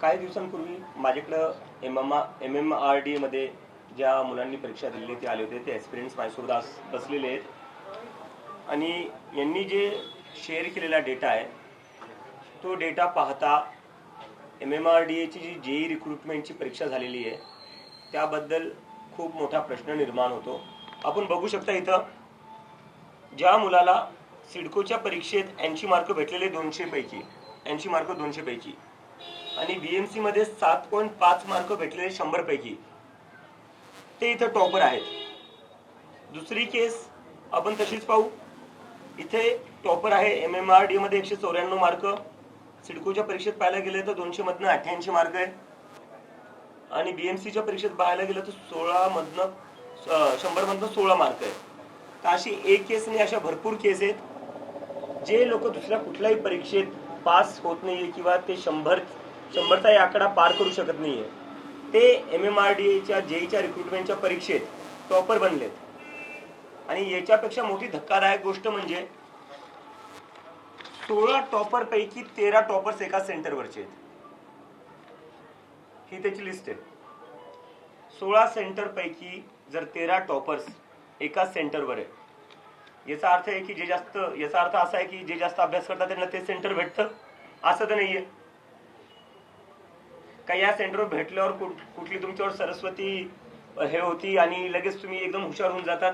काही दिवसांपूर्वी माझ्याकडं MMRD मध्ये ज्या मुलांनी परीक्षा दिली ते आले होते, ते ॲस्पिरंट्स माझ्यासोबत बसलेले आहेत आणि यांनी जे शेअर केलेला डेटा आहे तो डेटा पाहता MMRDAची जी JEE रिक्रुटमेंटची परीक्षा झालेली आहे त्याबद्दल खूप मोठा प्रश्न निर्माण होतो. आपण बघू शकता इथं ज्या मुलाला सिडकोच्या परीक्षेत 80 मार्क भेटलेले 200 पैकी 80 मार्क 200 पैकी आणि BMC मध्ये 7.5 मार्क भेटलेले 100 पैकी ते इथं टॉपर आहेत. दुसरी केस आपण तशीच पाहू. इथे टॉपर आहे MMRD मध्ये 194 मार्क, सिडकोच्या परीक्षेत पाहायला गेले तर 200 मधनं 88 मार्क आहे आणि BMCच्या परीक्षेत पाहायला गेलं तर 16 मधनं 100 मधनं 16 मार्क आहे. तर अशी एक केस नाही, अशा भरपूर केस आहेत जे लोक दुसऱ्या कुठल्याही परीक्षेत पास होत नाहीये किंवा ते 100चा आकडा पार करू शकत नाहीये, ते MMRDAच्या JEEच्या रिक्रुटमेंटच्या परीक्षेत टॉपर बनलेत. आणि याच्यापेक्षा मोठी धक्कादायक गोष्ट म्हणजे 16 टॉपर पैकी 13 टॉपर्स एका सेंटरवरचे आहेत. ही त्याची लिस्ट आहे. 16 सेंटर पैकी जर 13 टॉपर्स एका सेंटरवर आहे, याचा अर्थ आहे की याचा अर्थ असा आहे की जे जास्त अभ्यास करतात त्यांना ते सेंटर भेटतं असं तर नाहीये. का या सेंटरवर भेटल्यावर कुठली तुमच्यावर सरस्वती हे होती आणि लगेच तुम्ही एकदम हुशार होऊन जातात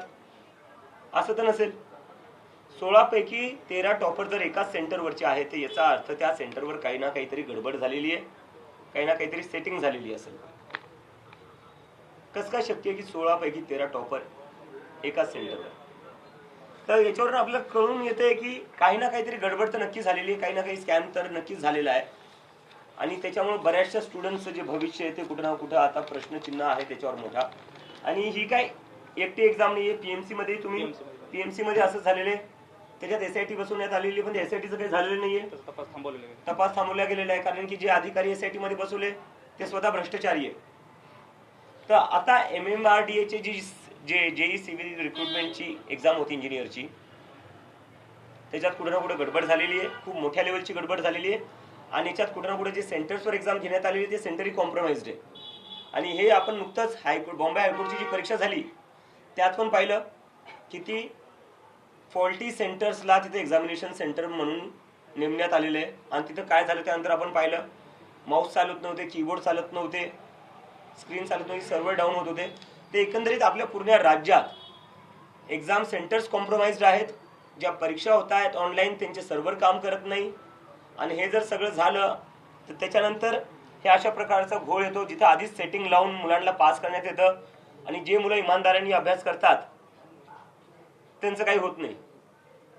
असं तर नसेल. 16 पैकी 13 टॉपर जर एका सेंटरवरचे आहे तर याचा अर्थ त्या सेंटरवर काही ना काहीतरी गडबड झालेली आहे, काही ना काहीतरी सेटिंग झालेली असेल. कसं काय शक्य आहे की 16 पैकी 13 टॉपर एका सेंटरवर? तर याच्यावरून आपल्याला कळून येते की काही ना काहीतरी गडबड तर नक्की झालेली आहे, काही ना काही स्कॅम तर नक्कीच झालेला आहे आणि त्याच्यामुळे बऱ्याचशा स्टुडंट्सचं जे भविष्य आहे ते कुठं ना कुठं आता प्रश्नचिन्ह आहे त्याच्यावर मोठा. आणि ही काय एकटी एक्झाम नाहीये. PMC मध्ये असं झालेले, त्याच्यात SIT बसवण्यात आलेली पण SITचं काही झालेलं नाहीये, तपास थांबवला गेलेला आहे कारण की जे अधिकारी SIT मध्ये बसवले ते स्वतः भ्रष्टाचारी आहे. तर आता MMRDAची जे JEE सिव्हिल रिक्रुटमेंटची एक्झाम होती इंजिनियरची, त्याच्यात कुठे ना कुठे गडबड झालेली आहे, खूप मोठ्या लेवलची गडबड झालेली आहे आणि याच्यात कुठे ना कुठे जे सेंटर्सवर एक्झाम घेण्यात आलेली ते सेंटरही कॉम्प्रोमाइज्ड आहे. आणि हे आपण नुकतंच बॉम्बे हायकोर्टची जी परीक्षा झाली त्यात पण पाहिलं किती फॉल्टी सेंटर्सला तिथे एक्झामिनेशन सेंटर म्हणून नेमण्यात आलेले आहे. आणि तिथं काय झालं त्यानंतर आपण पाहिलं, माऊस चालत नव्हते, कीबोर्ड चालत नव्हते, स्क्रीन चालत नव्हती, सर्व्हर डाऊन होत होते. ते एकंदरीत आपल्या पूर्ण राज्यात एक्झाम सेंटर्स कॉम्प्रोमाइज्ड आहेत. ज्या परीक्षा होत आहेत ऑनलाईन त्यांचे सर्व्हर काम करत नाही. आणि हे जर सगळं झालं तर त्याच्यानंतर हे अशा प्रकारचा घोळ येतो जिथं आधीच सेटिंग लावून मुलांना पास करण्यात येतं आणि जे मुलं इमानदारांनी अभ्यास करतात त्यांचं काही होत नाही.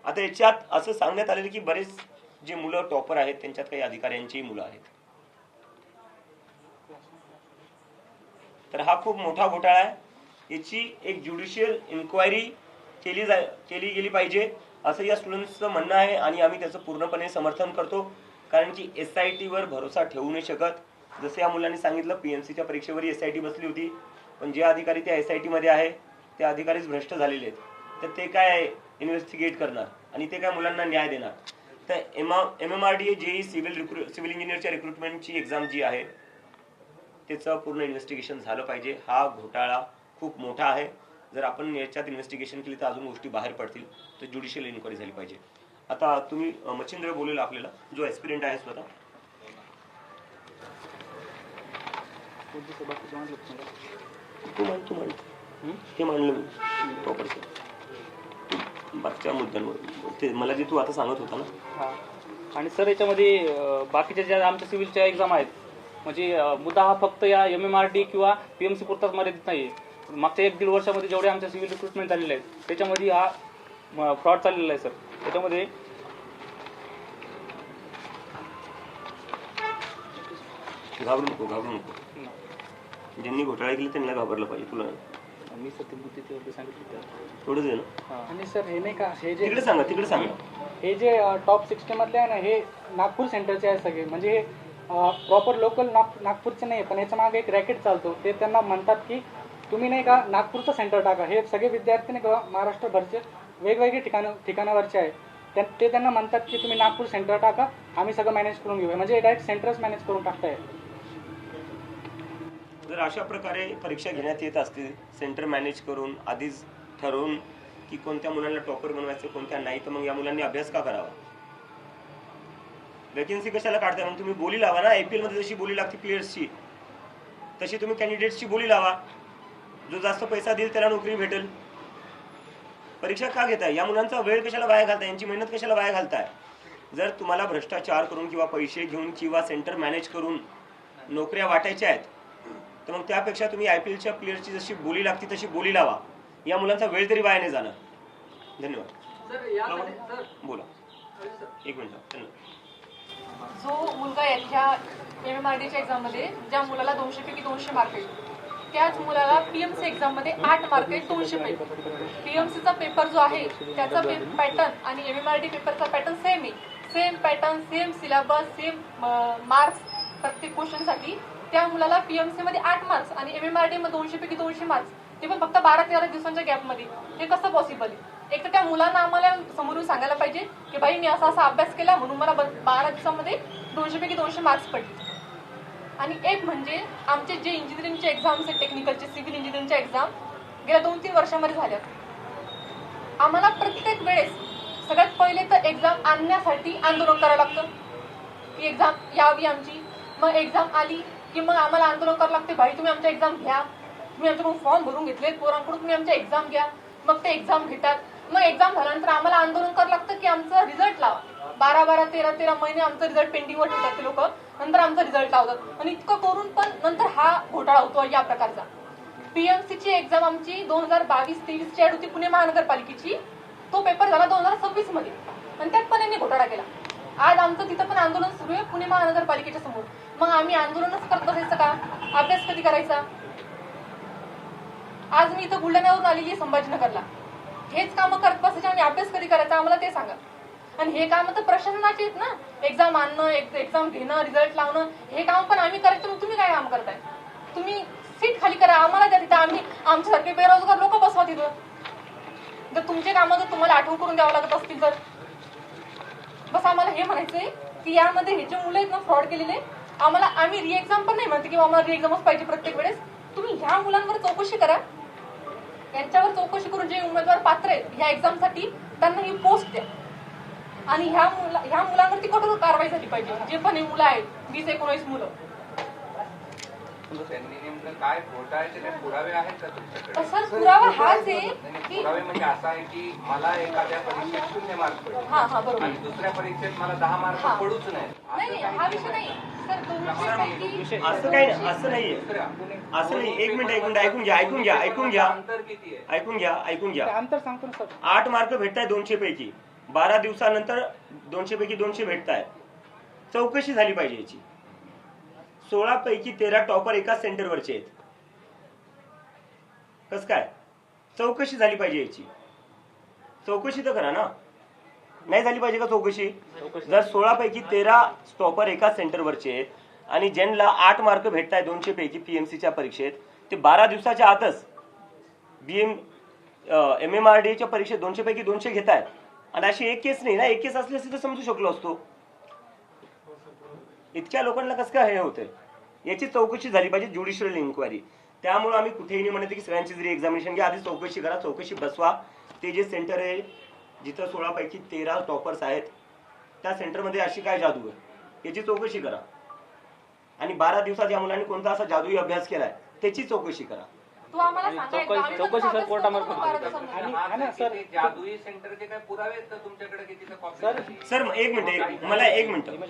आता याच्यात असं सांगण्यात आलेलं की बरेच जे मुलं टॉपर आहेत त्यांच्यात काही अधिकाऱ्यांचीही मुलं आहेत. तर हा खूप मोठा घोटाळा आहे. याची एक ज्युडिशियल इन्क्वायरी केली गेली पाहिजे असं या स्टुडंट्सचं म्हणणं आहे आणि आम्ही त्याचं पूर्णपणे समर्थन करतो. कारण की SIT वर भरोसा ठेवू नाही शकत. जसं या मुलांनी सांगितलं PMCच्या परीक्षेवर SIT बसली होती पण जे अधिकारी त्या SIT मध्ये आहे ते अधिकारीच भ्रष्ट झालेले आहेत. तर ते काय इन्व्हेस्टिगेट करणार आणि ते काय मुलांना न्याय देणार? तर MMRDA JEE सिव्हिल इंजिनियरच्या रिक्रुटमेंटची एक्झाम जी आहे त्याचं पूर्ण इन्व्हेस्टिगेशन झालं पाहिजे. हा घोटाळा खूप मोठा आहे. जर आपण याच्यात इन्व्हेस्टिगेशन केली तर अजून गोष्टी बाहेर पडतील. तर ज्युडिशियल इन्क्वायरी झाली पाहिजे. आता तुम्ही मच्छिंद्र बोलेल आपल्याला, जो ॲस्पिरंट आहे स्वतः. हे मांडलं मी प्रॉपर बाकीच्या मुद्द्यांवर ते मला जे तू आता सांगत होता ना. आणि सर याच्यामध्ये बाकीच्या ज्या आमच्या सिव्हिलच्या एक्झाम आहेत म्हणजे मुद्दा हा फक्त या MMRD किंवा PMC पुरताच मर्यादित नाही. मागच्या 1-1.5 वर्षामध्ये जेवढे आमच्या सिव्हिल रिक्रुटमेंट झालेले आहेत त्याच्यामध्ये हा फ्रॉड चाललेला आहे सर. त्याच्यामध्ये घाबरू नको. ज्यांनी घोटाळा केली त्यांना घाबरलं पाहिजे. तुला मी सर सांगितलं थोडंच आहे ना. आणि सर हे नाही का, हे जे तिकडे सांगा हे जे टॉप 60 मधले आहे ना, हे नागपूर सेंटरचे आहे सगळे. म्हणजे हे प्रॉपर लोकल नागपूरचे नाही, पण याच्या मागे एक रॅकेट चालतो. ते त्यांना म्हणतात की तुम्ही नाही का नागपूरचं सेंटर टाका. हे सगळे विद्यार्थी नाही का महाराष्ट्रभरचे वेगवेगळे ठिकाणावरचे आहे. ते त्यांना म्हणतात की तुम्ही नागपूर सेंटर टाका, आम्ही सगळं मॅनेज करून घेऊ. म्हणजे डायरेक्ट सेंटरच मॅनेज करून टाकताय. जर अशा प्रकारे परीक्षा घेण्यात येत असतील सेंटर मॅनेज करून आधीच ठरवून की कोणत्या मुलांना टॉपर बनवायचं कोणत्या नाही, तर मग या मुलांनी अभ्यास का करावा? वॅकन्सी कशाला काढताय? मग तुम्ही बोली लावा ना. IPL मध्ये जशी बोली लागते प्लेयर्सची तशी तुम्ही कॅन्डिडेट्सची बोली लावा. जो जास्त पैसा देईल त्याला नोकरी भेटेल. परीक्षा का घेताय? या मुलांचा वेळ कशाला वाया घालताय? यांची मेहनत कशाला वाया घालताय? जर तुम्हाला भ्रष्टाचार करून किंवा पैसे घेऊन किंवा सेंटर मॅनेज करून नोकऱ्या वाटायच्या आहेत तर मग त्यापेक्षा तुम्ही IPLच्या प्लेयरची जशी बोली लागते तशी बोली लावा. या मुलांचा वेळ तरी वाया नाही जाणार. धन्यवाद. बोला. एक मिनिट. धन्यवाद. जो मुलगा ह्या MMRDच्या एक्झाममध्ये ज्या मुलाला 200 पैकी 200 मार्क आहेत त्याच मुलाला PMC एक्झाममध्ये 8 मार्क आहेत 200 पैकी. PMCचा पेपर जो आहे त्याचा पॅटर्न आणि MMRD पेपरचा पॅटर्न सेम आहे. Same pattern, same syllabus, same marks प्रत्येक क्वेश्चनसाठी. त्या मुलाला PMC मध्ये 8 मार्क्स आणि MMRD मध्ये 200 पैकी 200 मार्क्स, ते पण फक्त 12-13 दिवसांच्या गॅपमध्ये. हे कसं पॉसिबल आहे? एक तर त्या मुलांना आम्हाला समोरून सांगायला पाहिजे की भाई मी असा अभ्यास केला म्हणून मला 12 दिवसामध्ये 200 पैकी 200 मार्क्स पडले. आणि एक म्हणजे आमचे जे इंजिनिअरिंगचे एक्झाम्स आहेत, टेक्निकलचे, सिव्हिल इंजिनिअरिंगच्या एक्झाम गेल्या 2-3 वर्षामध्ये झाल्यात. आम्हाला प्रत्येक वेळेस सगळ्यात पहिले तर एक्झाम आणण्यासाठी आंदोलन करावं लागतं की एक्झाम यावी आमची. मग एक्झाम आली की मग आम्हाला आंदोलन करावं लागते, भाई तुम्ही आमच्या एक्झाम घ्या, तुम्ही आमच्याकडून फॉर्म भरून घेतलेत पोरांकडून, तुम्ही आमच्या एक्झाम घ्या. मग ते एक्झाम घेतात. मग एक्झाम झाल्यानंतर आम्हाला आंदोलन करावं लागतं की आमचा रिझल्ट लावा. 12-12, 13-13 महिने आमचं रिझल्ट पेंडिंगवर ठेवतात ते लोक. नंतर आमचा रिझल्ट लावतात. आणि इतकं करून पण नंतर हा घोटाळा होतो या प्रकारचा. PMCची एक्झाम आमची 2022-23ची ऍड होती पुणे महानगरपालिकेची. तो पेपर झाला 2026 मध्ये आणि त्यात पण यांनी घोटाळा केला. आज आमचं तिथं पण आंदोलन सुरू आहे पुणे महानगरपालिकेच्या समोर. मग आम्ही आंदोलनच करत बसायचं का? अभ्यास कधी करायचा? आज मी इथं बुलढाण्यावरून आलेली आहे संभाजीनगरला. हेच कामं करत बसायचे आणि अभ्यास कधी करायचा आम्हाला ते सांगा. आणि हे काम तर प्रशासनाचे आहेत ना, एक्झाम आणणं, एक्झाम घेणं, रिझल्ट लावणं, हे काम पण आम्ही करायचं. मग तुम्ही काय काम करताय? तुम्ही सीट खाली करा, आम्हाला द्या तिथं. आम्ही आमच्यासारखे बेरोजगार लोक बसवा तिथं. जर तुमचे कामं जर तुम्हाला आठवण करून द्यावं लागत असतील तर बस आम्हाला हे म्हणायचंय की यामध्ये हे जे मुलं आहेत ना फ्रॉड केलेले, आम्हाला आम्ही री एक्झाम पण नाही म्हणते की आम्हाला री एक्झामच पाहिजे प्रत्येक वेळेस. तुम्ही ह्या मुलांवर चौकशी करा. यांच्यावर चौकशी करून जे उमेदवार पात्र आहेत ह्या एक्झामसाठी त्यांना ही पोस्ट द्या. आणि ह्या मुलांवरती कठोर कारवाई झाली पाहिजे. जे पण हे मुलं आहेत 20-19 मुलं. त्यांनी नेमकं काय घोटाळ्याचे काही पुरावे आहेत का तुमच्याकडे? सर पुरावा हाच आहे की पुरावे म्हणजे असा आहे की मला एखाद्या परीक्षेत 0 मार्क पडले बरोबर आणि दुसऱ्या परीक्षेत मला 10 मार्क पडूच नाही हा विषय नाही सर. 200 असं काही नाही. असं नाहीये. असं नाही. एक मिनिट ऐकून घ्या. अंतर किती आहे? ऐकून घ्या. अंतर सांगतो ना सर. 8 मार्क भेटताय 200 पैकी. 12 दिवसानंतर 200 पैकी 200 भेटताय. चौकशी झाली पाहिजे याची. 16 पैकी 13 टॉपर एकाच सेंटरवरचे आहेत. कस काय? चौकशी झाली पाहिजे याची. चौकशी तर करा ना. नाही झाली पाहिजे का चौकशी? जर 16 पैकी 13 टॉपर एकाच सेंटरवरचे आहेत आणि ज्यांना 8 मार्क भेटताय 200 पैकी PMCच्या परीक्षेत, ते 12 दिवसाच्या आतच MMRDच्या परीक्षेत 200 पैकी 200 घेत आहेत. आणि अशी एक केस नाही ना. एक केस असली असती तर समजू शकलो असतो. इतक्या लोकांना कसं काय हे होतंय? याची चौकशी झाली पाहिजे, ज्युडिशियल इन्क्वायरी. त्यामुळे आम्ही कुठेही नाही म्हणते की सगळ्यांची जरी एक्झामिनेशन घ्या, आधी चौकशी करा, चौकशी बसवा. ते जे सेंटर आहे जिथं 16 पैकी 13 टॉपर्स आहेत त्या सेंटरमध्ये अशी काय जादू आहे याची चौकशी करा. आणि 12 दिवसात या मुलांनी कोणता असा जादुई अभ्यास केलाय त्याची चौकशी करा. तू आम्हाला सांगायचं चौकशी सर कोर्टामार्फत आणि सर जादुई सेंटरचे काय पुरावे आहेत का तुमच्याकडे की तिथं कॉपी? सर एक मिनिट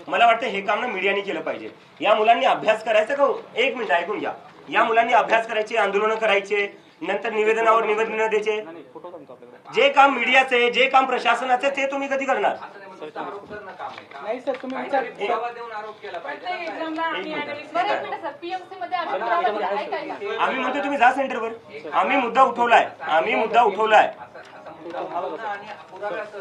मला वाटतं हे काम ना मीडियाने केलं पाहिजे. या मुलांनी अभ्यास करायचा का? एक मिनिट ऐकून घ्या. या मुलांनी अभ्यास करायचे, आंदोलन करायचे, नंतर निवेदनावर निवेदन द्यायचे. जे काम मीडियाचे, जे काम प्रशासनाचे ते तुम्ही कधी करणार? आरोप करणं काम आहे का? नाही सर तुम्ही काहीतरी पुरावा देऊन आरोप केला पाहिजे ना. PMC मध्ये आम्ही म्हणतो तुम्ही जा सेंटरवर. आम्ही मुद्दा उठवलाय. आणि पुराव्याचं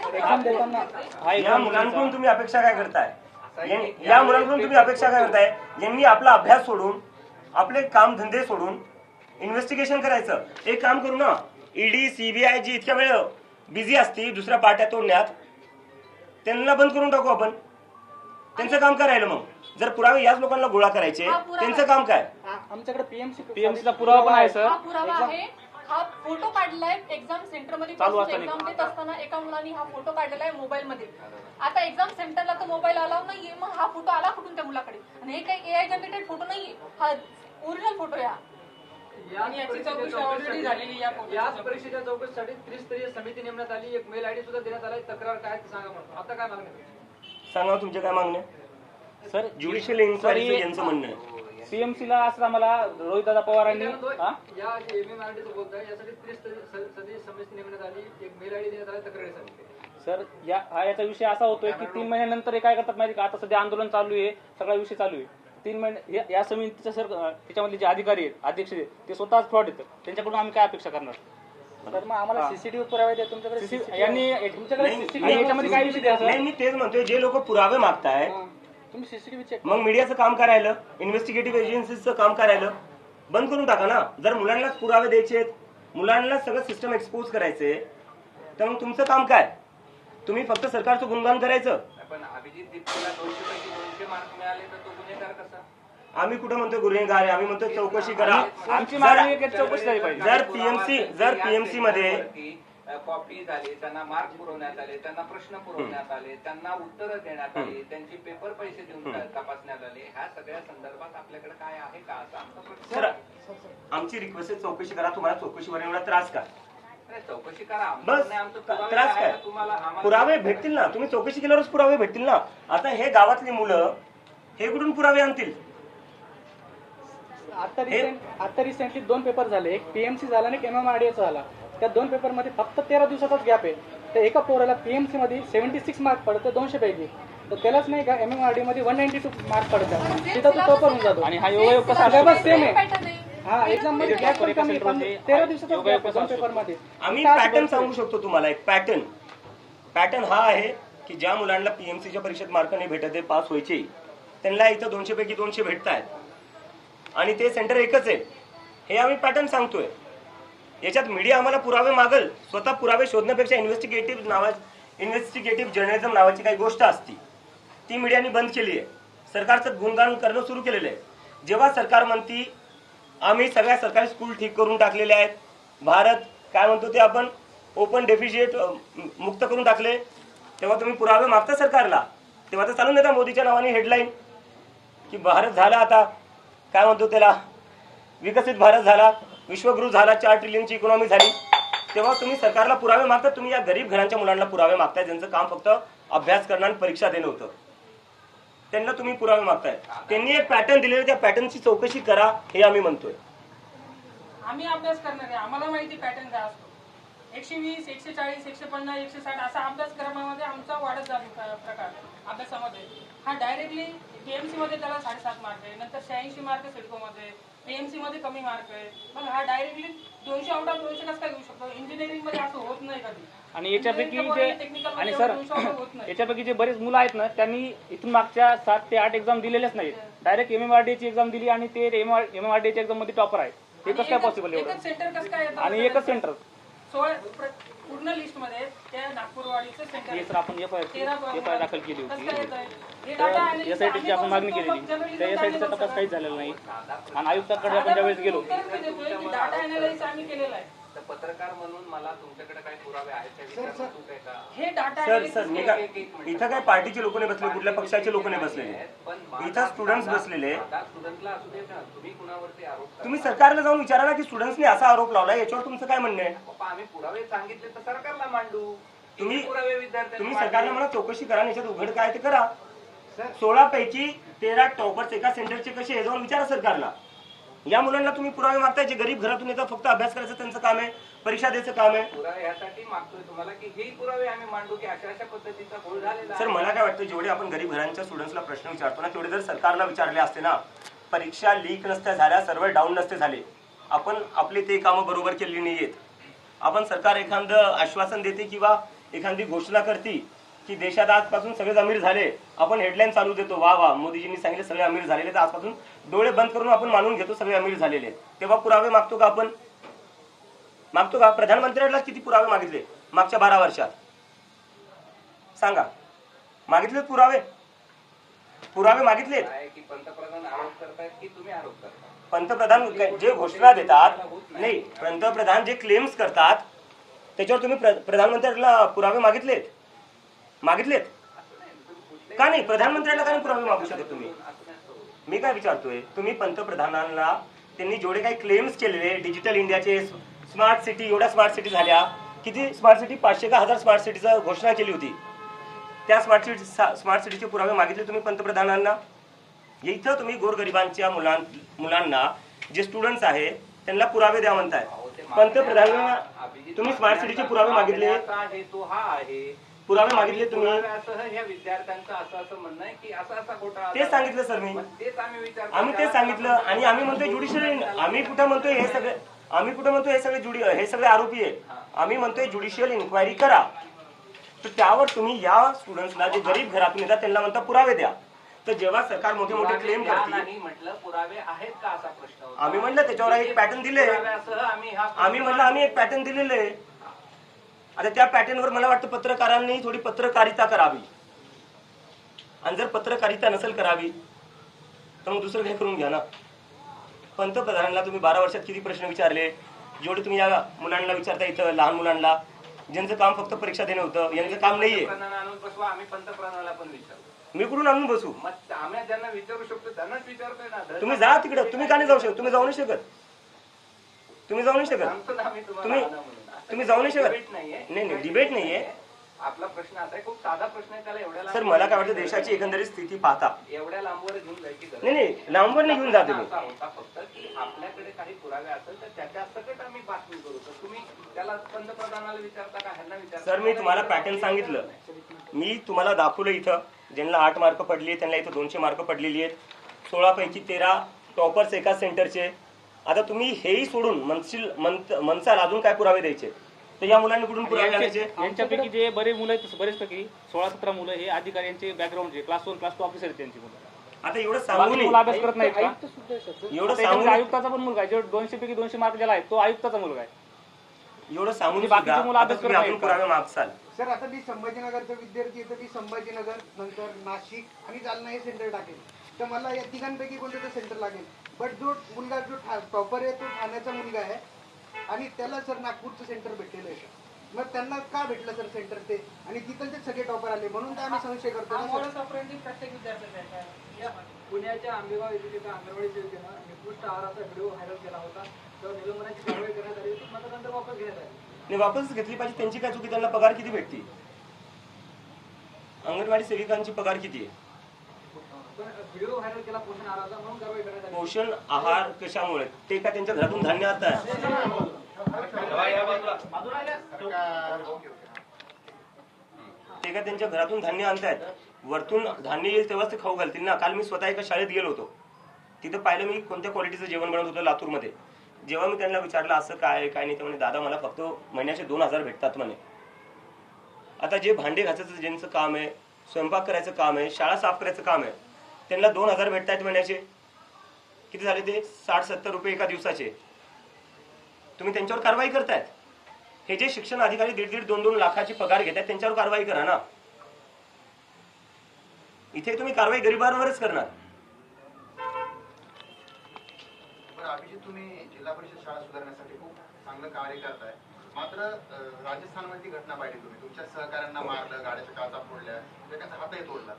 एक्झाम देताना या मुलांकडून तुम्ही अपेक्षा काय करताय? यांनी आपला अभ्यास सोडून, आपले काम धंदे सोडून इन्व्हेस्टिगेशन करायचं. एक काम करू ना, ED CBI जी इतक्या वेळ बिझी असती दुसऱ्या पार्ट्या तोडण्यात, त्यांना बंद करून टाकू आपण. त्यांचं काम काय राहिलं? मग जर पुरावे याच लोकांना गोळा करायचे, हा पुरावा त्यांचं काम काय? आमच्याकडे पीएमसीचा पुरावा पण आहे सर. हा पुरावा आहे. हा फोटो काढलाय एक्झाम सेंटर मध्ये चालू असताना. एक्झाम देत असताना एका मुलाने हा फोटो काढलेला आहे मोबाईल मध्ये. आता एक्झाम सेंटरला तर मोबाईल अलाव नाहीये, मग हा फोटो आला कुठून त्या मुलाकडे? आणि हे काही एआय जनरेटेड फोटो नाहीये, हा ओरिजिनल फोटो आहे हा. आणि याची चौकशी ऑलरेडी झालेली. याच परीक्षेच्या चौकशीसाठी त्रिस्तरीय समिती नेमण्यात आली. एक मेल आयडी सुद्धा देण्यात आलाय. तक्रार काय ते सांगा म्हणून. आता काय मागणी? सांगा तुमचे काय मागणे? सर ज्युडिशियल इन्क्वायरी यांचं म्हणणं आहे. पीएमसीला असं आम्हाला रोहितदादा पवारांनी हा? या एमएमआरडीचं बोलताय, यासाठी त्रिस्तरीय समिती नेमण्यात आली. एक मेल आयडी देण्यात आलाय तक्रारीसाठी. सर याचा विषय असा होतोय की 3 महिन्यानंतर हे काय करतात माहिती का? आता सध्या आंदोलन चालू आहे, सगळा विषय चालू आहे. 3 महिने या समितीचं सर त्याच्यामधले जे अधिकारी आहेत, अध्यक्ष आहेत, ते स्वतःच फ्रॉड येतात. त्यांच्याकडून आम्ही काय अपेक्षा करणार? तर मग आम्हाला सीसीटीव्ही पुरावे द्या तुमच्याकडे. यांनी तुमच्याकडे नाही, CCTV याच्यामध्ये काय विषय द्या नाही, सर? मी तेच म्हणतोय, जे लोक पुरावे मागताय तुम्ही सीसीटीव्ही चेक. मग मीडियाचं काम काय राहिलं? इन्व्हेस्टिगेटिव्ह एजन्सीचं काम काय राहिलं? बंद करून टाका ना. जर मुलांनाच पुरावे द्यायचे, मुलांना सगळं सिस्टम एक्सपोज करायचे, तर मग तुमचं काम काय? तुम्ही फक्त सरकारचं गुणगान करायचं. पण अभिजित दीप्तीला 200 पैकी 200 मार्क मिळाले तर तो गुन्हेगार कसा? आम्ही कुठं म्हणतोय गुन्हेगार आहे? आम्ही म्हणतोय चौकशी करा. आमची मागणी आहे की चौकशी झाली पाहिजे. जर पीएमसी मध्ये कॉपी झाली, त्यांना मार्क पुरवण्यात आले, त्यांना प्रश्न पुरवण्यात आले, त्यांना उत्तरं देण्यात आली, त्यांची पेपर पैसे देऊन तपासण्यात आले, ह्या सगळ्या संदर्भात आपल्याकडे काय आहे का असा आमचा प्रश्न. सर आमची रिक्वेस्ट आहे, चौकशी करा. तुम्हाला चौकशीवर एवढा त्रास का? अरे चौकशी करा. बस आमचं पुरावे त्रास आहे काय? का तुम्हाला? आम्हाला पुरावे भेटतील ना. तुम्ही चौकशी केल्यावरच पुरावे भेटतील ना. आता हे गावातली मुलं हे कुठून पुरावे आणतील? आता रिसेंटली 2 पेपर झाले. एक पीएमसी झाला आणि एक एमएमआरडीएचा झाला. त्या 2 पेपरमध्ये फक्त 13 दिवसाचाच गॅप आहे. तर एका पोराला पीएमसी मध्ये 76 मार्क पडतं 200 पैकी, तर त्यालाच नाही का एमएमआरडी मध्ये 192 मार्क पडतात. तिथं तो टॉपर होऊन जातो. आणि हा योगायोग कसा सिलेबस सेम आहे. पॅटर्न आहे. हा एक्झाम मध्ये गॅप पण कमी, पण 13 दिवसाचाच गॅप आहे 2 पेपर मध्ये. आम्ही पॅटर्न सांगू शकतो तुम्हाला. एक पॅटर्न हा आहे की ज्या मुलांना पीएमसीच्या परीक्षेत मार्क नाही भेटत आहे, पास व्हायचे, त्यांना इथं 200 पैकी 200 भेटतायत आणि ते सेंटर एकच आहे. हे आम्ही पॅटर्न सांगतोय. याच्यात मीडिया आम्हाला पुरावे मागल. स्वतः पुरावे शोधण्यापेक्षा इन्व्हेस्टिगेटिव्ह जर्नलिझम नावाची काही गोष्ट असती, ती मीडियाने बंद केली आहे. सरकारचं गुणगान करणं सुरू केलेलं आहे. जेव्हा सरकार म्हणती आम्ही सगळ्या सरकारी स्कूल ठीक करून टाकलेले आहेत, भारत काय म्हणतो ते आपण ओपन डेफिशिएट मुक्त करून टाकले, तेव्हा तुम्ही पुरावे मागता सरकारला. तेव्हा तर चालून देता मोदीच्या नावाने हेडलाईन की भारत झाला, आता काय म्हणतो त्याला, विकसित भारत झाला, विश्वगुरु झाला, 4 ट्रिलियनची इकॉनॉमी झाली. तेव्हा तुम्ही सरकारला पुरावे मागता. तुम्ही या गरीब घरांच्या मुलांना पुरावे मागताय ज्यांचं काम फक्त अभ्यास करणं आणि परीक्षा देणं होतं. त्यांना तुम्ही पुरावे मागताय. त्यांनी एक पॅटर्न दिलेलं, त्या पॅटर्नची चौकशी करा हे आम्ही म्हणतोय. आम्ही अभ्यास करणार आहे. आम्हाला माहिती पॅटर्न काय असतो. 120, 140, 150, 160 असा अभ्यासक्रमामध्ये आमचा वाढत जातो प्रकार अभ्यासामध्ये. हा डायरेक्टली पीएमसी मध्ये त्याला 7.5 मार्क आहे, नंतर 86 मार्क सिडको मध्ये, पीएमसी मध्ये कमी मार्क आहे. मग हा डायरेक्टली 200 आउट ऑफ 200 कसं काय घेऊ शकतो? इंजिनिअरिंग मध्ये असं होत नाही कधी. आणि याच्यापैकी जे आणि सर याच्यापैकी जे बरेच मुलं आहेत ना, त्यांनी इथून मागच्या 7 ते 8 एक्झाम दिलेलेच नाहीत. डायरेक्ट एमएमआरडीची एक्झाम दिली आणि ते एमएमआरडीच्या एक्झाम मध्ये टॉपर आहे. हे कसं काय पॉसिबल एवढं? एकच सेंटर कसं काय येतं? आणि एकच सेंटर 16 पूर्ण लिस्ट मध्ये त्या नागपूरवाडीचं सेंटर हे सर आपण एफआयआर दाखल केली होती. हे तर एसआयटीची आपण मागणी केलेली, त्या एसआयटीचा तपास काहीच झालेला नाही. आणि आयुक्ताकडे आपण ज्यावेळेस गेलो, डाटा अनालिसिस आम्ही केलेला आहे. तर पत्रकार म्हणून मला तुमच्याकडे काही पुरावे आहेत त्या विचारलं तू काय का? हे डाटा सर मी काय इथं काय पार्टीचे लोक नाही बसले, कुठल्या पक्षाचे लोक नाही बसलेले, इथं स्टुडंट्स बसलेले. स्टुडंटला असू दे ना, तुम्ही कुणावरती आरोप करा. तुम्ही सरकारला जाऊन विचारा ना की स्टुडंट्सने असा आरोप लावला, याच्यावर तुमचं काय म्हणणं आहे? पप्पा आम्ही पुरावे सांगितले तर सरकारला मांडू. तुम्ही पुरावे विद्यार्थ्यांनी तुम्ही सरकारला म्हणा चौकशी करा, याच्यात उघड काय ते करा. 16 पैकी 13 टॉपर्स एका सेंटरचे कसे हे जाऊन विचारा सरकारला. या मुलांना तुम्ही पुरावे मागताय जे गरीब घरातून येतात, फक्त अभ्यास करायचं त्यांचं काम आहे, परीक्षा द्यायचं काम आहे. पुरावे यासाठी मागतोय तुम्हाला की हे पुरावे आम्ही मांडू की अशा अशा पद्धतीचा घोळ झालेला सर मला काय वाटतं, जेवढे आपण गरीब घरांच्या स्टुडंट्सला प्रश्न विचारतो ना, तेवढे जर सरकारला विचारले असते ना, परीक्षा लीक नसत्या झाल्या, सर्व्हर डाऊन नसते झाले, आपण आपले ते कामं बरोबर केलेली नाहीयेत. आपण सरकार एखादं आश्वासन देते किंवा एखादी घोषणा करते की देशात आजपासून सगळे अमीर झाले, आपण हेडलाईन चालू देतो, वा वा मोदीजींनी सांगितले सगळे अमीर झालेले, तर आजपासून डोळे बंद करून आपण मानून घेतो सगळे अमीर झालेले. तेव्हा पुरावे मागतो का आपण? मागतो का? प्रधानमंत्र्यांना किती पुरावे मागितले मागच्या 12 वर्षात? सांगा, मागितले पुरावे? पुरावे मागितलेत. आहे की पंतप्रधान आरोप करतायत की तुम्ही आरोप करताय? पंतप्रधान जे घोषणा देतात, नाही, पंतप्रधान जे क्लेम्स करतात त्याच्यावर तुम्ही प्रधानमंत्र्यांना पुरावे मागितलेत? का नाही? प्रधानमंत्र्यांना का नाही पुरावे मागू शकत तुम्ही? मी काय विचारतोय, तुम्ही पंतप्रधानांना त्यांनी जेवढे काही क्लेम्स केलेले डिजिटल इंडियाचे, स्मार्ट सिटी, एवढ्या स्मार्ट सिटी झाल्या, किती स्मार्ट सिटी, 500 का 1000 स्मार्ट सिटीचा घोषणा केली होती, त्या स्मार्ट सिटीचे पुरावे मागितले तुम्ही पंतप्रधानांना? इथं तुम्ही गोरगरिबांच्या मुलांना जे स्टुडंट्स आहे त्यांना पुरावे द्या म्हणताय. पंतप्रधानांना तुम्ही स्मार्ट सिटीचे पुरावे मागितले? हेतू हा आहे, पुरावे मागितले तुम्ही? पुराव्यासह ह्या विद्यार्थ्यांचं असं म्हणणं आहे की असा घोटाळा. तेच सांगितलं सर मी. तेच आम्ही तेच सांगितलं. आणि आम्ही म्हणतोय ज्युडिशियल, आम्ही कुठं म्हणतोय हे सगळे आरोपी आहे. आम्ही म्हणतोय ज्युडिशियल इन्क्वायरी करा. तर त्यावर तुम्ही या स्टुडंट्सला जे गरीब घरातून येतात त्यांना म्हणता पुरावे द्या. तर जेव्हा सरकार मोठे मोठे क्लेम करते, म्हटलं पुरावे आहेत का असा प्रश्न होता. आम्ही म्हणलं त्याच्यावर एक पॅटर्न दिले. आम्ही म्हणलं आम्ही एक पॅटर्न दिलेले. आता त्या पॅटर्नवर मला वाटतं पत्रकारांनी थोडी पत्रकारिता करावी. आणि जर पत्रकारिता नसेल करावी तर मग दुसरं काही करून घ्या ना. पंतप्रधानांना तुम्ही 12 वर्षात किती प्रश्न विचारले, जेवढे तुम्ही या मुलांना विचारता, इथं लहान मुलांना ज्यांचं काम फक्त परीक्षा देणं होतं, यांचं काम नाहीये. आम्ही पंतप्रधानाला पण विचारू. मी कुठून आणून बसू? मग आम्ही ज्यांना विचारू शकतो त्यांनाच विचारतोय ना. तुम्ही जा तिकडे. तुम्ही का नाही जाऊ शकत? तुम्ही जाऊ नाही शकत. तुम्ही जाऊ नाही शकत. नाही, डिबेट नाहीये. आपला प्रश्न असा आहे, खूप साधा प्रश्न आहे, त्याला एवढ्या सर मला काय वाटतं, देशाची एकंदरीत स्थिती पाहता एवढ्या लांबवर घेऊन जायची गरज नाही, लांबवर नाही घेऊन जाते मी. असा होता फक्त की आपल्याकडे काही पुरावे असेल तर त्याच्या सकट आम्ही बातमी करू. तर तुम्ही त्याला पंतप्रधानाला विचारता का ह्यांना विचारता? सर मी तुम्हाला पॅटर्न सांगितलं. मी तुम्हाला दाखवलं इथं ज्यांना 8 मार्क पडले त्यांना इथं 200 मार्क पडलेली आहेत. 16 पैकी 13 टॉपर्स एकाच सेंटरचे. आता तुम्ही हेही सोडून मनसाल अजून काय पुरावे द्यायचे? तर या मुलांनी कुठून पुरावे आणायचे? यांच्यापैकी जे बरेच मुलं आहेत, बरेच पैकी 16-17 मुलं हे अधिकारी यांचे बॅकग्राऊंडचे क्लास 1 क्लास 2 ऑफिसर आहेत त्यांची मुलं. आता एवढं सांगून मुलं अभ्यास करत नाहीत का? एवढं सांगून आयुक्ताचा पण मुलगा आहे, जो 200 पैकी 200 मार्क गेला आहे, तो आयुक्ताचा मुलगा आहे. एवढं सांगून बाकीचे मुलं अभ्यास करत अजून पुरावे मागसाल? सर आता ती संभाजीनगरचा विद्यार्थी आहे तर ती संभाजीनगर नंतर नाशिक आणि जालना हे सेंटर टाकेल. तर मला या तिघांपैकी कोणतं तर सेंटर लागेल. बट जो मुलगा जो टॉपर आहे तो ठाण्याचा मुलगा आहे आणि त्याला सर नागपूरचं सेंटर भेटलेलं आहे. मग त्यांना का भेटलं सर सेंटर ते? आणि तिथलचे सगळे टॉपर आले म्हणून तर आम्ही संशय करतो ना सर. प्रत्येक विद्यार्थ्याचा पुण्याच्या आंबेगाव येथे अंगणवाडी सेविकेनं निकृष्ट आहाराचा व्हिडिओ व्हायरल केला होता. तर निलंबनाची कारवाई करण्यात आली होती, मात्र नंतर वापस घेण्यात आली. नाही, वापस घेतली पाहिजे. त्यांची काय चुकी? त्यांना पगार किती भेटते? अंगणवाडी सेविकांची पगार किती आहे? पण व्हिडिओ व्हायरल केला पोषण आहाराचा म्हणून कारवाई करण्यात आली. पोषण आहार कशामुळे? ते का त्यांच्या घरातून धान्य आणत आहे? ते का त्यांच्या घरातून धान्य आणतायत? वरतून धान्य येईल तेव्हाच ते खाऊ घालतील ना. काल मी स्वतः एका शाळेत गेलो होतो. तिथं पाहिलं मी कोणत्या क्वालिटीचं जेवण बनवत होतं लातूरमध्ये. जेव्हा मी त्यांना विचारलं असं काय काय नाही, ते म्हणे दादा मला फक्त महिन्याचे 2000 भेटतात म्हणे. आता जे भांडे घासायचं ज्यांचं काम आहे, स्वयंपाक करायचं काम आहे, शाळा साफ करायचं काम आहे, त्यांना 2000 भेटतायत महिन्याचे. किती झाले ते? 60-70 रुपये एका दिवसाचे. तुम्ही त्यांच्यावर कारवाई करतायत. हे जे शिक्षण अधिकारी 1.5-1.5, 2-2 लाखाची पगार घेतात त्यांच्यावर कारवाई करा ना. इथे तुम्ही कारवाई गरिबांवरच करणार. अभिजित, तुम्ही जिल्हा परिषद शाळा सुधारण्यासाठी खूप चांगलं कार्य करताय. मात्र राजस्थानमध्ये घटना पाहिली तुम्ही, तुमच्या सहकाऱ्यांना मारलं, गाड्याच्या काचा फोडल्या, एकाचा हातही तोडला.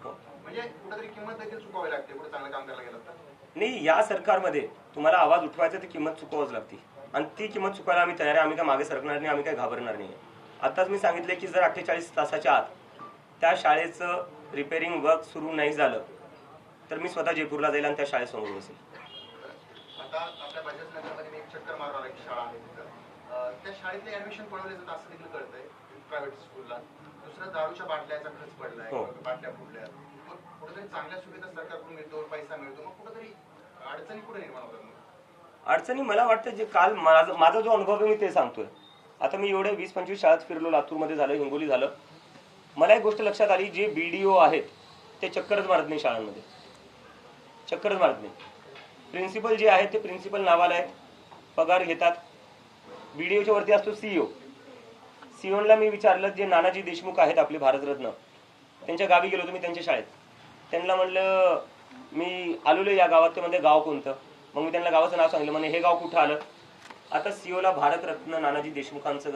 म्हणजे कुठेतरी किंमत देखील चुकवावी लागते कुठे चांगलं काम करायला गेलं तर. नाही, या सरकारमध्ये तुम्हाला आवाज उठवायचा ती किंमत चुकवावीच लागते. आणि ती किंमत चुकायला आम्ही तयार आहे. आम्ही काय मागे सरकणार नाही, आम्ही काय घाबरणार नाही. आताच मी सांगितले की जर 48 तासाच्या आत त्या शाळेचं रिपेअरिंग वर्क सुरू नाही झालं तर मी स्वतः जयपूरला जाईल आणि त्या शाळेसमोर बसेल. आता आपल्या बजाजनगरमध्ये मी एक चक्कर मारून आला की शाळा आहे तिथं. त्या शाळेतले ऍडमिशन पळवले जातं असं देखील कळतंय प्रायव्हेट स्कूलला. दुसरं दारूच्या बाटल्याचा खर्च पडलाय, बाटल्या फुटल्या. मग कुठेतरी चांगल्या सुविधा सरकारकडून मिळतो, पैसा मिळतो, मग कुठेतरी अडचणी कुठे निर्माण होतात? अडचणी मला वाटतं जे काल माझा जो अनुभव आहे मी ते सांगतोय. आता मी एवढे 20-25 शाळेत फिरलो, लातूरमध्ये झालं, हिंगोली झालं. मला एक गोष्ट लक्षात आली, जे BDO आहेत ते चक्करच मारत नाही शाळांमध्ये, चक्करच मारत नाही. प्रिन्सिपल जे आहेत ते प्रिन्सिपल नावाला आहेत, पगार घेतात. BDOच्या वरती असतो CEO. CEOला मी विचारलं, जे नानाजी देशमुख आहेत आपले भारतरत्न, त्यांच्या गावी गेलो तुम्ही त्यांच्या शाळेत. त्यांना म्हणलं मी आलेलो या गावात, ते म्हणजे गाव कोणतं. मग मी त्यांना गावाचं नाव सांगितलं. म्हणजे हे गाव कुठं आलं. आता सीओला भारतरत्न नानाजी देशमुखांचं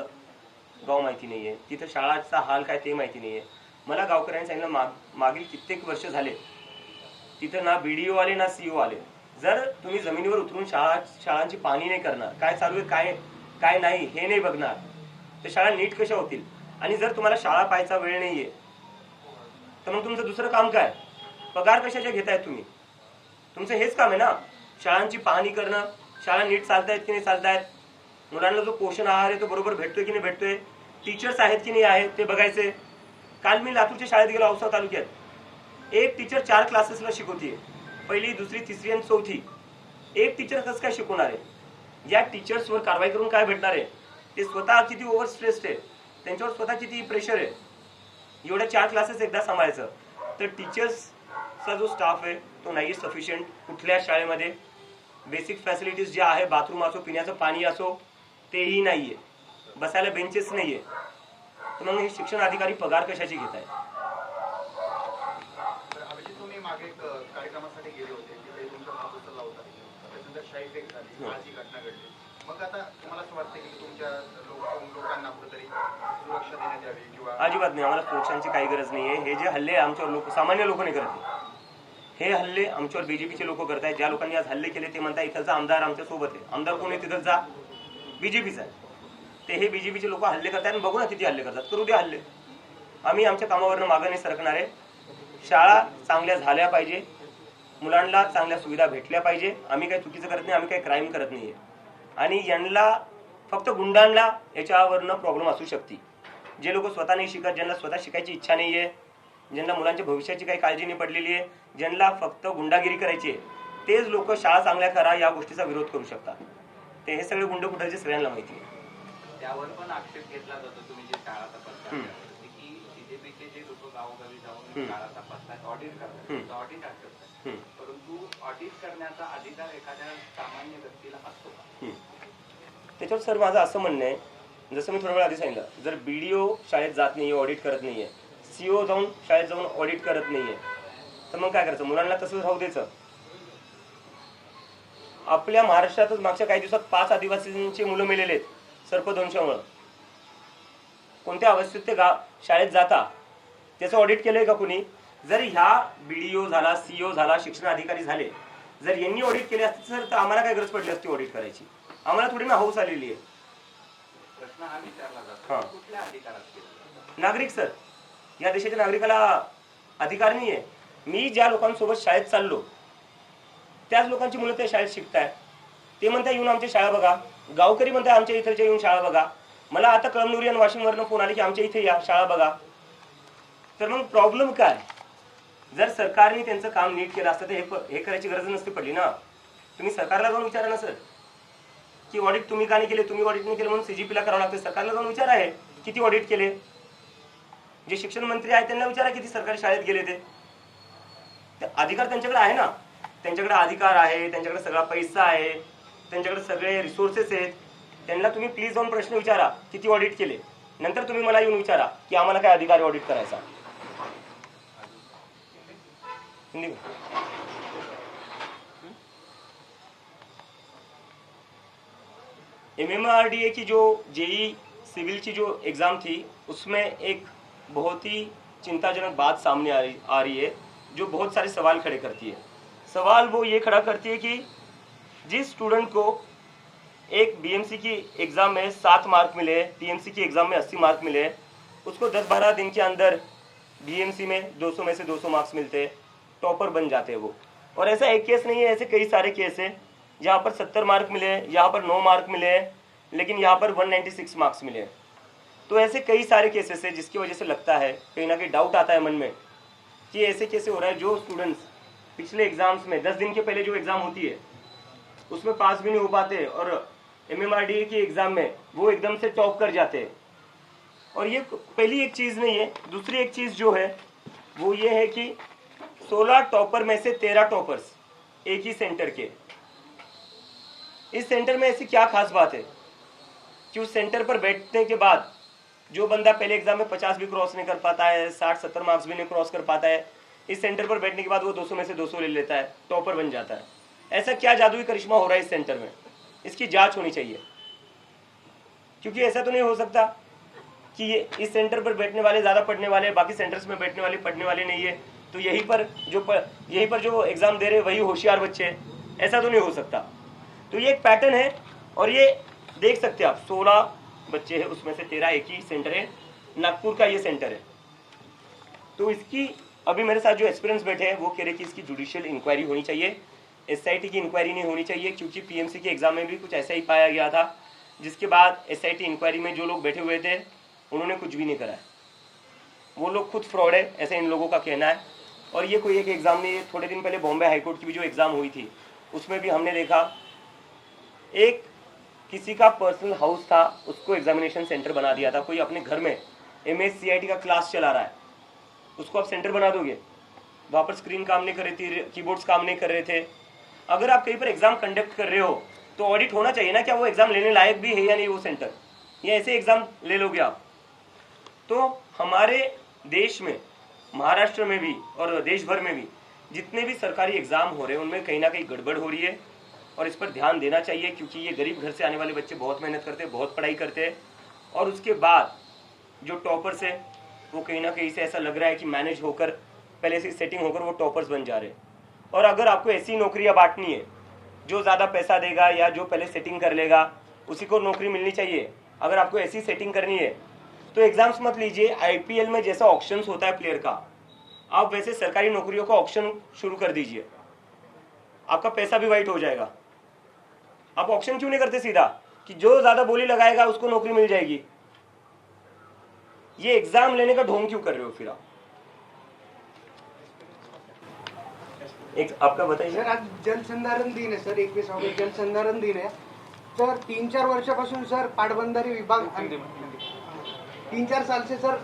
गाव माहिती नाहीये, तिथं शाळाचा हाल काय ते माहिती नाहीये. मला गावकऱ्यांनी सांगितलं मागील कित्येक वर्ष झाले तिथं ना BDO आले ना CO आले. जर तुम्ही जमिनीवर उतरून शाळांची पाहणी नाही करणार, काय चालू आहे काय नाही हे नाही बघणार, तर शाळा नीट कशा होतील. आणि जर तुम्हाला शाळा पाहायचा वेळ नाहीये तर मग तुमचं दुसरं काम काय. पगार कशाचे घेतायत तुम्ही. तुमचं हेच काम आहे ना, शाळांची पाहणी करणं, शाळा नीट चालतायत की नाही चालतायत, मुलांना जो पोषण आहार आहे तो बरोबर भेटतोय की नाही भेटतोय, टीचर्स आहेत की नाही आहेत ते बघायचे. काल मी लातूरच्या शाळेत गेलो, औसा तालुक्यात. एक टीचर 4 क्लासेसला शिकवतीये, 1ली 2री 3री आणि 4थी. एक टीचर कसं काय शिकवणार आहे. या टीचर्सवर कारवाई करून काय भेटणार आहे. ते स्वतः किती ओव्हर स्ट्रेस्ड आहे, त्यांच्यावर स्वतः किती प्रेशर आहे. एवढ्या 4 क्लासेस एकदा सांभाळायचं. तर टीचर्सचा जो स्टाफ आहे तो नाही सफिशियंट. कुठल्या शाळेमध्ये बेसिक फॅसिलिटीज ज्या आहे, बाथरूम असो, पिण्याचं पाणी असो, तेही नाहीये, बसायला बेंचेस नाहीये. तर मग हे शिक्षण अधिकारी पगार कशाची घेत आहेत. अभिजित, तुम्ही मागे एक कार्यक्रमासाठी गेले होते, तिथे तुमचा हात उचलला होता, त्याच्यानंतर शाही फेक झाली, आज ही घटना घडली. मग आता तुम्हाला असं वाटतं की तुमच्या लोकांना कुठेतरी सुरक्षा देण्यात यावी किंवा. अजिबात नाही, आम्हाला सुरक्षांची काही गरज नाहीये. हे जे हल्ले आमच्यावर सामान्य लोक नाही करते, हे हल्ले आमच्यावर BJPचे लोक करत आहेत. ज्या लोकांनी आज हल्ले केले ते म्हणतात इथलचा आमदार आमच्या सोबत आहे. आमदार कोण आहे तिथलचा, BJPचा आहे. ते हे BJPचे लोक हल्ले करतात आणि बघू ना किती हल्ले करतात, करू दे हल्ले. आम्ही आमच्या कामावरनं मागं नाही सरकणार आहे. शाळा चांगल्या झाल्या पाहिजे, मुलांना चांगल्या सुविधा भेटल्या पाहिजे. आम्ही काही चुकीचं करत नाही, आम्ही काही क्राईम करत नाहीये. आणि यांना फक्त गुंडांना याच्यावरनं प्रॉब्लेम असू शकते. जे लोक स्वतः नाही शिकत, ज्यांना स्वतः शिकायची इच्छा नाहीये, ज्यांना मुलांच्या भविष्याची काही काळजी नाही पडलेली आहे, ज्यांना फक्त गुंडागिरी करायची आहे, तेच लोक शाळा चांगल्या करा या गोष्टीचा विरोध करू शकतात. ते हे सगळे गुंड कुठाचे सगळ्यांना माहिती आहे. त्यावर पण आक्षेप घेतला जातो, तुम्ही जे शाळा तपासता की BJPचे जे लोक गावोगावी जाऊन शाळा तपासतात, ऑडिट करतात, ऑडिट करतात, परंतु ऑडिट करण्याचा अधिकार एखाद्या सामान्य व्यक्तीला असतो का. त्याच्यावर सर माझं असं म्हणणं आहे, जसं मी थोड्या वेळ आधी सांगितलं, जर BDO शाळेत जात नाहीये, ऑडिट करत नाहीये, CO जाऊन शाळेत जाऊन ऑडिट करत नाहीये, तर मग काय करायचं. मुलांना तसंच राहू द्यायचं. आपल्या महाराष्ट्रातच मागच्या काही दिवसात 5 आदिवासींची मुलं मेलेले आहेत सर्पदंशामुळे. कोणत्या अवस्थेत ते शाळेत जाता त्याचं ऑडिट केलंय का कुणी. जर ह्या BDO झाला, CO झाला, शिक्षण अधिकारी झाले, जर यांनी ऑडिट केले असते तर आम्हाला काय गरज पडली असती ऑडिट करायची. आम्हाला थोडी ना हौस आलेली आहे. प्रश्न हा विचारला जातो, कुठल्या अधिकारात. नागरिक सर, या देशाच्या नागरिकाला अधिकार नाहीये. मी ज्या लोकांसोबत शाळेत चाललो त्याच लोकांची मुलं त्या शाळेत शिकताय. ते म्हणताय येऊन आमच्या शाळा बघा, गावकरी म्हणताय आमच्या इथलच्या येऊन शाळा बघा. मला आता कळमनुरी आणि वाशिमवरनं फोन आले की आमच्या इथे या शाळा बघा. तर मग प्रॉब्लेम काय. जर सरकारने त्यांचं काम नीट केलं असतं तर हे करायची गरज नसती पडली ना. तुम्ही सरकारला जाऊन विचारा ना सर की ऑडिट तुम्ही का नाही केले, तुम्ही ऑडिट नाही केलं म्हणून CGPला करावं लागतं. सरकारला जाऊन विचारा आहे किती ऑडिट केले. जे शिक्षण मंत्री आहेत त्यांना विचारा किती सरकारी शाळेत गेले. ते अधिकार त्यांच्याकडे आहे ना, त्यांच्याकडे अधिकार आहे, त्यांच्याकडे सगळा पैसा आहे, त्यांच्याकडे सगळे रिसोर्सेस आहेत. त्यांना तुम्ही प्लीज जाऊन प्रश्न विचारा किती ऑडिट केले. नंतर तुम्ही मला येऊन विचारा की आम्हाला काय अधिकार ऑडिट करायचा. MMRDA की जो JEE सिविल की जो एग्ज़ाम थी उसमें एक बहुत ही चिंताजनक बात सामने आ रही है जो बहुत सारे सवाल खड़े करती है. सवाल वो ये खड़ा करती है कि जिस स्टूडेंट को एक BMC की एग्ज़ाम में 7 मार्क मिले, PMC की एग्ज़ाम में 80 मार्क मिले, उसको 10-12 दिन के अंदर BMC में 200 में से 200 मार्क्स मिलते, टॉपर बन जाते हैं वो. और ऐसा एक केस नहीं है, ऐसे कई सारे केस है जहाँ पर 70 मार्क मिले, यहाँ पर 9 मार्क मिले, लेकिन यहाँ पर 196 मार्क्स मिले. तो ऐसे कई सारे केसेस है जिसकी वजह से लगता है, कहीं ना कहीं डाउट आता है मन में कि ऐसे कैसे हो रहा है. जो स्टूडेंट्स पिछले एग्जाम्स में 10 दिन के पहले जो एग्ज़ाम होती है उसमें पास भी नहीं हो पाते और MMRDA की एग्ज़ाम में वो एकदम से टॉप कर जाते हैं. और ये पहली एक चीज़ नहीं है. दूसरी एक चीज़ जो है वो ये है कि 16 टॉपर में से 13 टॉपर्स एक ही सेंटर के. इस सेंटर में ऐसी क्या खास बात है कि उस सेंटर पर बैठने के बाद जो बंदा पहले एग्जाम में 50 भी क्रॉस नहीं कर पाता है, 60-70 मार्क्स भी नहीं क्रॉस कर पाता है, इस सेंटर पर बैठने के बाद वो 200 में से 200 ले लेता है, टॉपर बन जाता है। ऐसा क्या जादुई करिश्मा हो रहा है इस सेंटर में? इसकी जांच होनी चाहिए, क्योंकि ऐसा तो नहीं हो सकता कि ये इस सेंटर पर बैठने वाले ज़्यादा पढ़ने वाले, बाकी सेंटर्स में बैठने वाले पढ़ने वाले नहीं है, तो यहीं पर जो एग्ज़ाम दे रहे वही होशियार बच्चे हैं। ऐसा तो नहीं हो सकता। तो ये एक पैटर्न है, और ये देख सकते हैं आप 16 बच्चे हैं, उसमें से 13 एक ही सेंटर है, नागपुर का ये सेंटर है। तो इसकी अभी मेरे साथ जो एक्सपीरियंस बैठे हैं वो कह रहे कि इसकी जुडिशियल इंक्वायरी होनी चाहिए, SIT की इंक्वायरी नहीं होनी चाहिए, क्योंकि PMC के एग्जाम में भी कुछ ऐसा ही पाया गया था, जिसके बाद SIT इंक्वायरी में जो लोग बैठे हुए थे उन्होंने कुछ भी नहीं करा है, वो लोग खुद फ्रॉड है, ऐसा इन लोगों का कहना है। और ये कोई एक एग्ज़ाम नहीं, थोड़े दिन पहले बॉम्बे हाईकोर्ट की भी जो एग्ज़ाम हुई थी उसमें भी हमने देखा एक किसी का पर्सनल हाउस था, उसको एग्जामिनेशन सेंटर बना दिया था। कोई अपने घर में MS CIT का क्लास चला रहा है, उसको आप सेंटर बना दोगे? वहाँ पर स्क्रीन काम नहीं कर रही थी, कीबोर्ड्स काम नहीं कर रहे थे। अगर आप कहीं पर एग्जाम कंडक्ट कर रहे हो तो ऑडिट होना चाहिए ना, क्या वो एग्जाम लेने लायक भी है या नहीं वो सेंटर, या ऐसे एग्जाम ले लोगे आप? तो हमारे देश में, महाराष्ट्र में भी और देश भर में भी जितने भी सरकारी एग्जाम हो रहे हैं उनमें कहीं ना कहीं गड़बड़ हो रही है, और इस पर ध्यान देना चाहिए, क्योंकि ये गरीब घर से आने वाले बच्चे बहुत मेहनत करते हैं, बहुत पढ़ाई करते हैं, और उसके बाद जो टॉपर्स है वो कहीं ना कहीं से ऐसा लग रहा है कि मैनेज होकर, पहले से सेटिंग होकर वो टॉपर्स बन जा रहे हैं। और अगर आपको ऐसी नौकरियां बांटनी है, जो ज़्यादा पैसा देगा या जो पहले सेटिंग कर लेगा उसी को नौकरी मिलनी चाहिए। अगर आपको ऐसी सेटिंग करनी है तो एग्जाम्स मत लीजिए। IPL में जैसा ऑक्शंस होता है प्लेयर का, आप वैसे सरकारी नौकरियों का ऑक्शन शुरू कर दीजिए, आपका पैसा भी वाइट हो जाएगा। आप ऑक्शन क्यों नहीं करते सीधा कि जो ज़्यादा बोली लगाएगा उसको नौकरी मिल जाएगी? ये एग्जाम लेने का ढोंग क्यों कर रहे हो फिर आप? एक आपका बताइए सर, आज जलसंधारण दिन आहे सर, 21 ऑगस्ट जलसंधारण दिन आहे सर। 3-4 वर्षापासून सर पाटबंधारे विभाग 3-4 साल से sir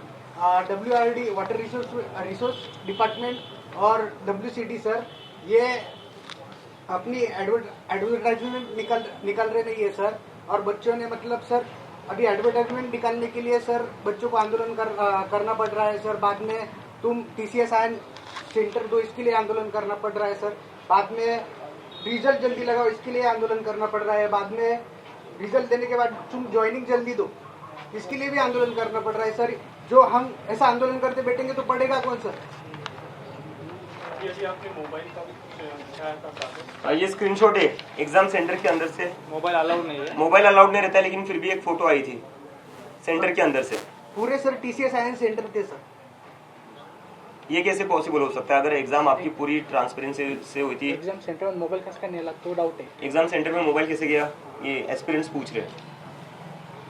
WRD water resource department और WCT सर ये अपनी एडवर्टाइजमेंट निकाल रहे नहीं है सर। और बच्चों ने मतलब सर अभी एडवर्टाइजमेंट निकालने के लिए सर बच्चों को आंदोलन करना पड़ रहा है सर। बाद में तुम TCS आयन सेंटर दो, इसके लिए आंदोलन करना पड़ रहा है सर। बाद में रिजल्ट जल्दी लगाओ, इसके लिए आंदोलन करना पड़ रहा है। बाद में रिजल्ट देने के बाद तुम ज्वाइनिंग जल्दी दो, इसके लिए भी आंदोलन करना पड़ रहा है सर। जो हम ऐसा आंदोलन करते बैठेंगे तो पड़ेगा कौन सर? ये स्क्रीनशॉट है एग्जाम सेंटर के अंदर से। मोबाइल अलाउड नहीं है, मोबाइल अलाउड नहीं रहता है, लेकिन फिर भी एक फोटो आई थी सेंटर के अंदर से। पूरे सर TCS आयन सेंटर थे सर। ये कैसे पॉसिबल हो सकता है? अगर एग्जाम आपकी पूरी ट्रांसपेरेंसी से हुई थी, एग्जाम सेंटर में मोबाइल कसं काय नेला तो डाउट आहे। एग्जाम सेंटर में मोबाइल कैसे गया? ये एक्सपीरियंस पूछ रहे हैं।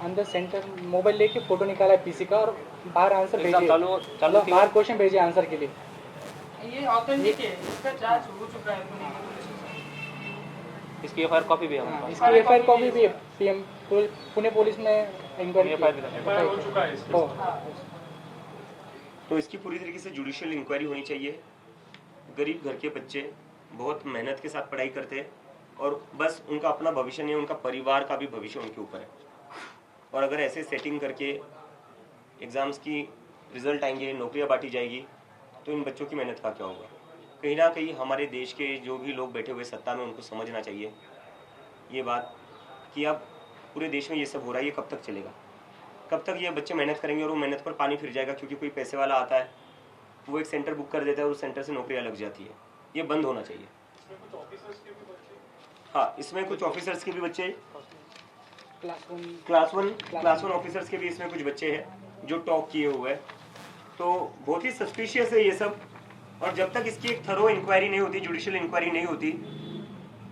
अंदर सेंटर मोबाइल लेके फोटो निकाला है PC का और बाहर आंसर एग्जाम भेजे, चालू बाहर क्वेश्चन भेजे आंसर के लिए। ये ऑथेंटिक है, इसका जांच हो चुका है पुणे पुलिस से। इसकी FIR कॉपी भी है हमारे पास। इसकी FIR कॉपी भी है, पुणे पुलिस में इंक्वायरी FIR भी हो चुका है। तो इसकी पूरी तरीके से जुडिशियल इंक्वायरी होनी चाहिए। गरीब घर के बच्चे बहुत मेहनत के साथ पढ़ाई करते हैं, और बस उनका अपना भविष्य नहीं, उनका परिवार का भी भविष्य उनके ऊपर है। और अगर ऐसे सेटिंग करके एग्ज़ाम्स की रिजल्ट आएंगे, नौकरियां बांटी जाएगी, तो इन बच्चों की मेहनत का क्या होगा? कहीं ना कहीं हमारे देश के जो भी लोग बैठे हुए सत्ता में, उनको समझना चाहिए ये बात कि अब पूरे देश में ये सब हो रहा है, ये कब तक चलेगा? कब तक ये बच्चे मेहनत करेंगे और वो मेहनत पर पानी फिर जाएगा? क्योंकि कोई पैसे वाला आता है, वो एक सेंटर बुक कर देता है और उस सेंटर से नौकरियां लग जाती है। ये बंद होना चाहिए। हाँ, इसमें कुछ ऑफिसर्स के भी बच्चे, क्लास वन ऑफिसर्स के भी इसमें कुछ बच्चे हैं जो टॉप किए हुए हैं। तो बहुत ही सस्पिशियस है ये सब। और जब तक इसकी एक थरो इंक्वायरी नहीं होती, जुडिशियल इंक्वायरी नहीं होती,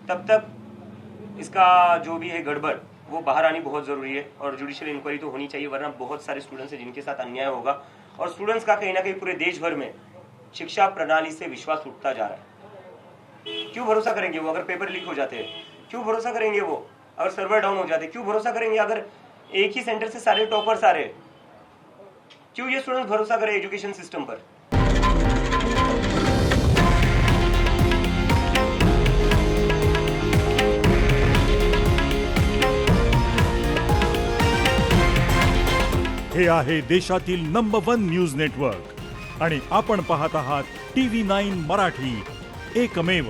तब तक इसका जो भी है गड़बड़ वो बाहर आनी बहुत ज़रूरी है। और जुडिशियल इंक्वायरी तो होनी चाहिए, वरना बहुत सारे स्टूडेंट्स हैं जिनके साथ अन्याय होगा। और स्टूडेंट्स का कहीं ना कहीं पूरे देश भर में शिक्षा प्रणाली से विश्वास उठता जा रहा है। क्यों भरोसा करेंगे वो अगर पेपर लीक हो जाते हैं? क्यों भरोसा करेंगे वो अगर सर्वर डाउन हो जाते? क्यों भरोसा करेंगे अगर एक ही सेंटर से सारे टॉपर्स आ रहे? क्यों ये स्टूडेंट्स भरोसा करें एजुकेशन सिस्टम पर? हे आहे देशातील नंबर 1 न्यूज नेटवर्क आणि आपण पाहत आहात TV9 मराठी, एकमेव